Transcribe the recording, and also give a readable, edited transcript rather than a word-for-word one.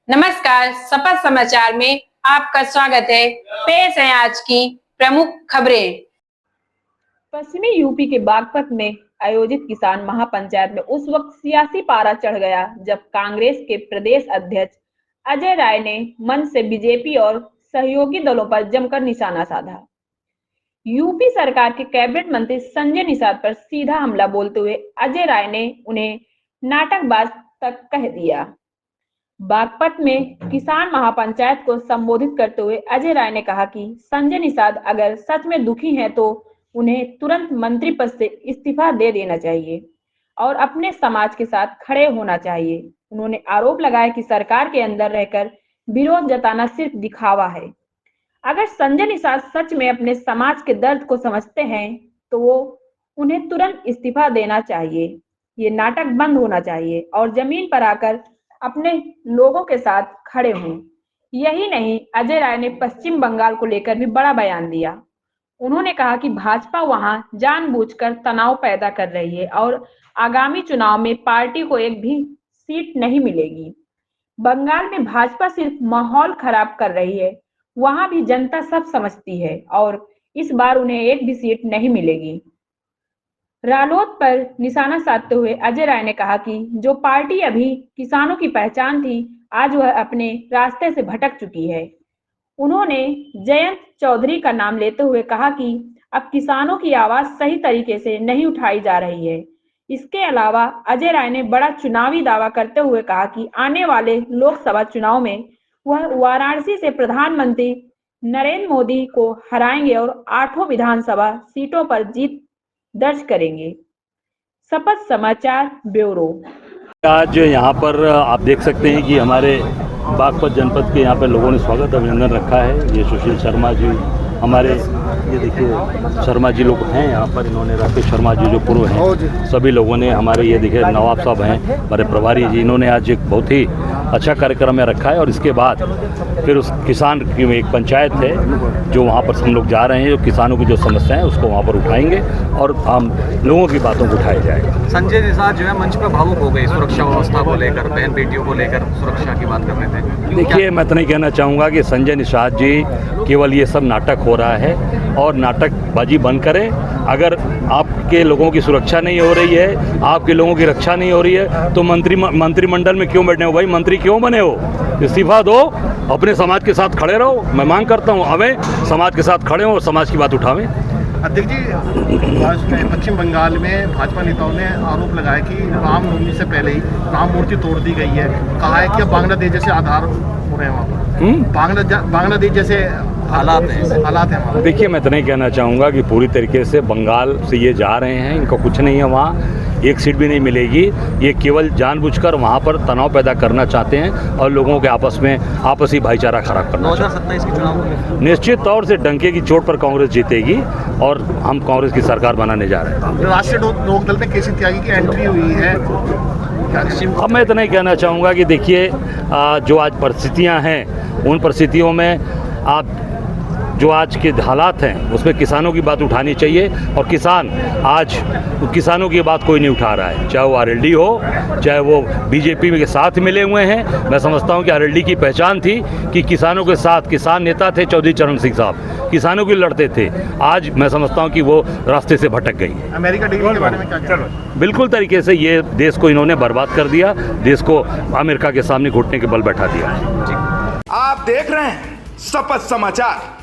नमस्कार, शपथ समाचार में आपका स्वागत है। पेश है आज की प्रमुख खबरें। पश्चिमी यूपी के बागपत में आयोजित किसान महापंचायत में उस वक्त सियासी पारा चढ़ गया जब कांग्रेस के प्रदेश अध्यक्ष अजय राय ने मंच से बीजेपी और सहयोगी दलों पर जमकर निशाना साधा। यूपी सरकार के कैबिनेट मंत्री संजय निषाद पर सीधा हमला बोलते हुए अजय राय ने उन्हें नाटकबाज तक कह दिया। बागपत में किसान महापंचायत को संबोधित करते हुए अजय राय ने कहा कि संजय निषाद अगर सच में दुखी हैं तो उन्हें तुरंत मंत्री पद से इस्तीफा दे देना चाहिए और अपने समाज के साथ खड़े होना चाहिए। उन्होंने आरोप लगाया कि सरकार के अंदर रहकर विरोध जताना सिर्फ दिखावा है। अगर संजय निषाद सच में अपने समाज के दर्द को समझते हैं तो वो उन्हें तुरंत इस्तीफा देना चाहिए, ये नाटक बंद होना चाहिए और जमीन पर आकर अपने लोगों के साथ खड़े हों। यही नहीं, अजय राय ने पश्चिम बंगाल को लेकर भी बड़ा बयान दिया। उन्होंने कहा कि भाजपा वहां जानबूझकर तनाव पैदा कर रही है और आगामी चुनाव में पार्टी को एक भी सीट नहीं मिलेगी। बंगाल में भाजपा सिर्फ माहौल खराब कर रही है, वहां भी जनता सब समझती है और इस बार उन्हें एक भी सीट नहीं मिलेगी। रालोद पर निशाना साधते हुए अजय राय ने कहा कि जो पार्टी अभी किसानों की पहचान थी, आज वह अपने रास्ते से भटक चुकी है। उन्होंने जयंत चौधरी का नाम लेते हुए कहा कि अब किसानों की आवाज सही तरीके से नहीं उठाई जा रही है। इसके अलावा अजय राय ने बड़ा चुनावी दावा करते हुए कहा कि आने वाले लोकसभा चुनाव में वह वाराणसी से प्रधानमंत्री नरेंद्र मोदी को हराएंगे और 8 विधानसभा सीटों पर जीत दर्ज करेंगे। शपथ समाचार ब्यूरो। आज यहाँ पर आप देख सकते हैं कि हमारे बागपत जनपद के यहाँ पर लोगों ने स्वागत अभिनंदन रखा है। ये सुशील शर्मा जी हमारे, ये देखिए शर्मा जी लोग हैं यहाँ पर, इन्होंने राकेश शर्मा जी जो पूर्व हैं, सभी लोगों ने हमारे, ये देखिए नवाब साहब हैं हमारे प्रभारी जी, इन्होंने आज एक बहुत ही अच्छा कार्यक्रम में रखा है। और इसके बाद फिर उस किसान की एक पंचायत है जो वहाँ पर हम लोग जा रहे हैं, जो किसानों की जो समस्याएं हैं उसको वहाँ पर उठाएंगे और हम लोगों की बातों को उठाया जाएगा। संजय निषाद जो है मंच पर भावुक हो गए, सुरक्षा व्यवस्था को लेकर, बहन बेटियों को लेकर सुरक्षा की बात कर रहे थे। देखिए, मैं तो नहीं कहना चाहूँगा कि संजय निषाद जी केवल ये सब नाटक हो रहा है और नाटकबाजी बंद करें। अगर आपके लोगों की सुरक्षा नहीं हो रही है, आपके लोगों की रक्षा नहीं हो रही है तो मंत्रिमंडल में क्यों बैठे हो भाई? मंत्री क्यों बने हो? इस्तीफा दो, अपने समाज के साथ खड़े रहो। मैं मांग करता हूँ हमें समाज के साथ खड़े हों और समाज की बात उठावें। अध्यक्ष जी, पश्चिम बंगाल में भाजपा नेताओं ने आरोप लगाया कि रामनवमी से पहले ही राम मूर्ति तोड़ दी गई है। कहा है कि अब बांग्लादेश जैसे आधार हो रहे हैं वहाँ पर, बांग्लादेश जैसे हालात हैं वहाँ। देखिए, मैं तो नहीं कहना चाहूँगा कि पूरी तरीके से बंगाल से ये जा रहे हैं, इनका कुछ नहीं है, वहाँ एक सीट भी नहीं मिलेगी। ये केवल जानबूझकर वहाँ पर तनाव पैदा करना चाहते हैं और लोगों के आपस में आपसी भाईचारा खराब करना। 2027 के चुनाव निश्चित तौर से डंके की चोट पर कांग्रेस जीतेगी और हम कांग्रेस की सरकार बनाने जा रहे हैं। राष्ट्रीय लोकदल में केसी त्यागी की एंट्री हुई है। अब मैं तो नहीं कहना चाहूँगा कि देखिए, जो आज परिस्थितियाँ हैं उन परिस्थितियों में आप जो आज के हालात हैं उसमें किसानों की बात उठानी चाहिए और किसानों की बात कोई नहीं उठा रहा है, चाहे वो आरएलडी हो, चाहे वो बीजेपी के साथ मिले हुए हैं। मैं समझता हूं कि आरएलडी की पहचान थी कि किसानों के साथ, किसान नेता थे चौधरी चरण सिंह साहब, किसानों के लड़ते थे। आज मैं समझता हूं कि वो रास्ते से भटक गई। अमेरिका डील के बारे में क्या कहना है? बिल्कुल तरीके से ये देश को इन्होंने बर्बाद कर दिया, देश को अमेरिका के सामने घुटने के बल बैठा दिया। आप देख रहे हैं शपथ समाचार।